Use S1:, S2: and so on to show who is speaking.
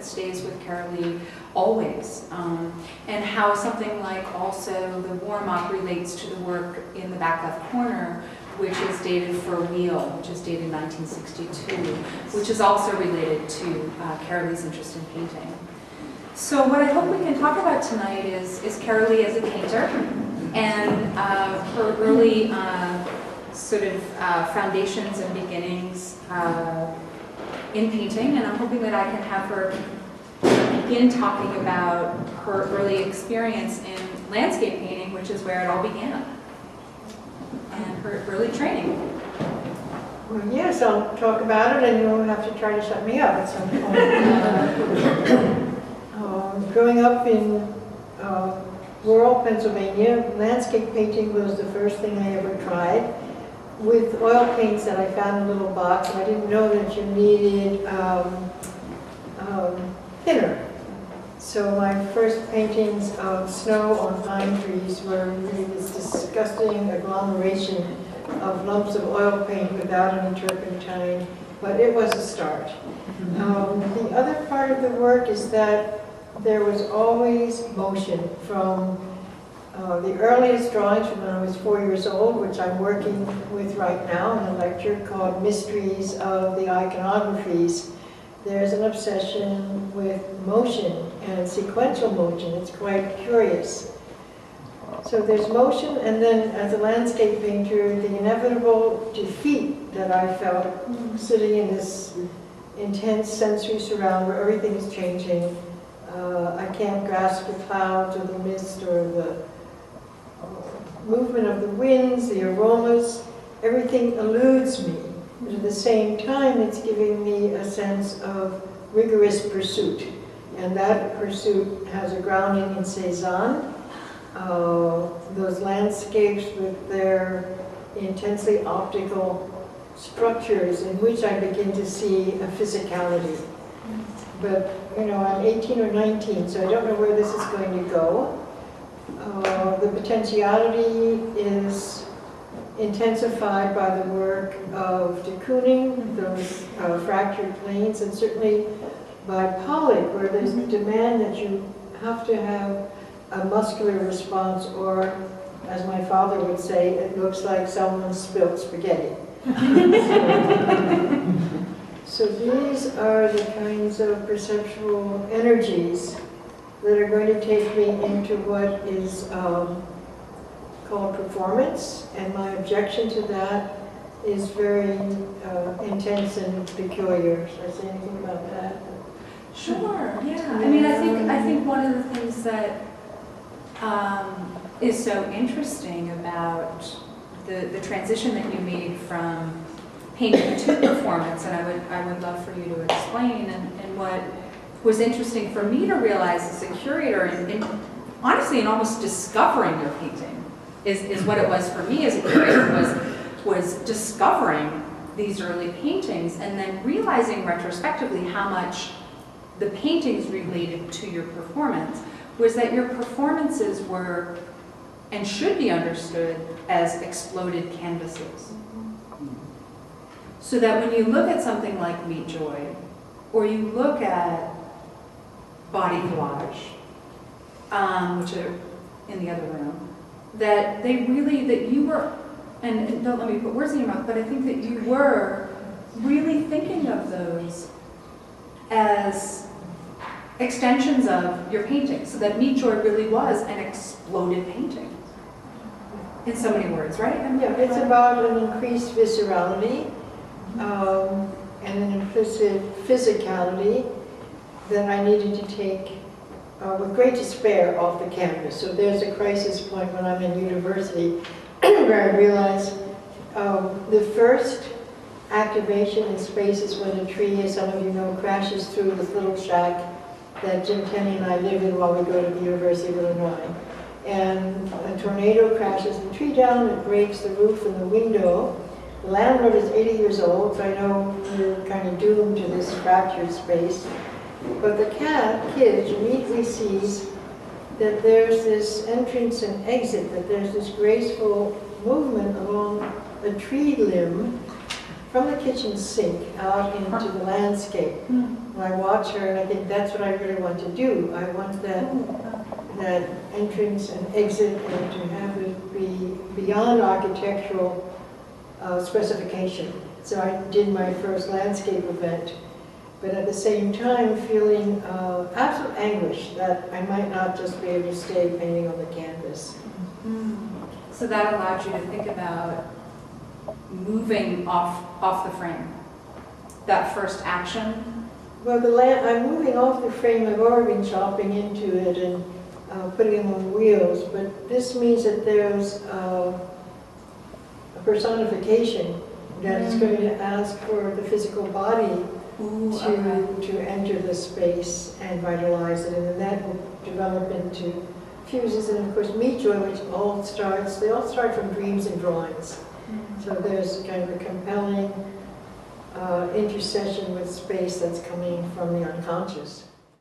S1: that stays with Carolee always, and how something like also the warm-up relates to the work in the back left corner, which is dated for Wheel, which is dated 1962, which is also related to Carolee's interest in painting. So what I hope we can talk about tonight is Carolee as a painter, and her early sort of foundations and beginnings in painting, and I'm hoping that I can have her begin talking about her early experience in landscape painting, which is where it all began, and her early training.
S2: Well, yes, I'll talk about it, and you'll have to try to shut me up at some point. Growing up in rural Pennsylvania, landscape painting was the first thing I ever tried, with oil paints that I found in a little box, and I didn't know that you needed thinner. So my first paintings of snow on pine trees were really this disgusting agglomeration of lumps of oil paint without any turpentine, but it was a start. The other part of the work is that there was always motion from the earliest drawings from when I was 4 years old, which I'm working with right now in a lecture called Mysteries of the Iconographies. There's an obsession with motion and sequential motion. It's quite curious. So there's motion, and then as a landscape painter, the inevitable defeat that I felt sitting in this intense sensory surround where everything is changing. I can't grasp the clouds or the mist or the movement of the winds, the aromas. Everything eludes me. But at the same time, it's giving me a sense of rigorous pursuit. And that pursuit has a grounding in Cézanne. Those landscapes with their intensely optical structures in which I begin to see a physicality. But, you know, I'm 18 or 19, so I don't know where this is going to go. The potentiality is intensified by the work of de Kooning, those fractured planes, and certainly by Pollock, where there's the demand that you have to have a muscular response, or, as my father would say, it looks like someone spilled spaghetti. So these are the kinds of perceptual energies that are going to take me into what is called performance, and my objection to that is very intense and peculiar. Should I say anything about that?
S1: Sure. Yeah. I mean, I think one of the things that is so interesting about the transition that you made from painting to performance, and I would love for you to explain, and what was interesting for me to realize as a curator, and honestly, in almost discovering your painting, is what it was for me as a curator, was discovering these early paintings, and then realizing retrospectively how much the paintings related to your performance, was that your performances were and should be understood as exploded canvases. So that when you look at something like Meet Joy, or you look at Body Collage, which are in the other room, that you were, and don't let me put words in your mouth, but I think that you were really thinking of those as extensions of your painting, so that Meet Joy really was an exploded painting. In so many words, right?
S2: Yeah, it's about an increased viscerality and an implicit physicality that I needed to take with great despair off the canvas. So there's a crisis point when I'm in university where I realize the first activation in space is when a tree, as some of you know, crashes through this little shack that Jim Tenney and I live in while we go to the University of Illinois. And a tornado crashes the tree down, it breaks the roof and the window. The landlord is 80 years old, so I know we're kind of doomed to this fractured space. But the kid immediately sees that there's this entrance and exit, that there's this graceful movement along a tree limb from the kitchen sink out into the landscape. And I watch her and I think that's what I really want to do. I want that entrance and exit and to have it be beyond architectural specification. So I did my first landscape event, but at the same time feeling absolute anguish that I might not just be able to stay painting on the canvas.
S1: So that allowed you to think about moving off the frame, that first action.
S2: Well, I'm moving off the frame. I've already been chopping into it and putting them on wheels, but this means that there's a personification that is going to ask for the physical body to enter the space and vitalize it, and then that will develop into fuses, and of course meat joy, which they all start from dreams and drawings. So there's kind of a compelling intercession with space that's coming from the unconscious.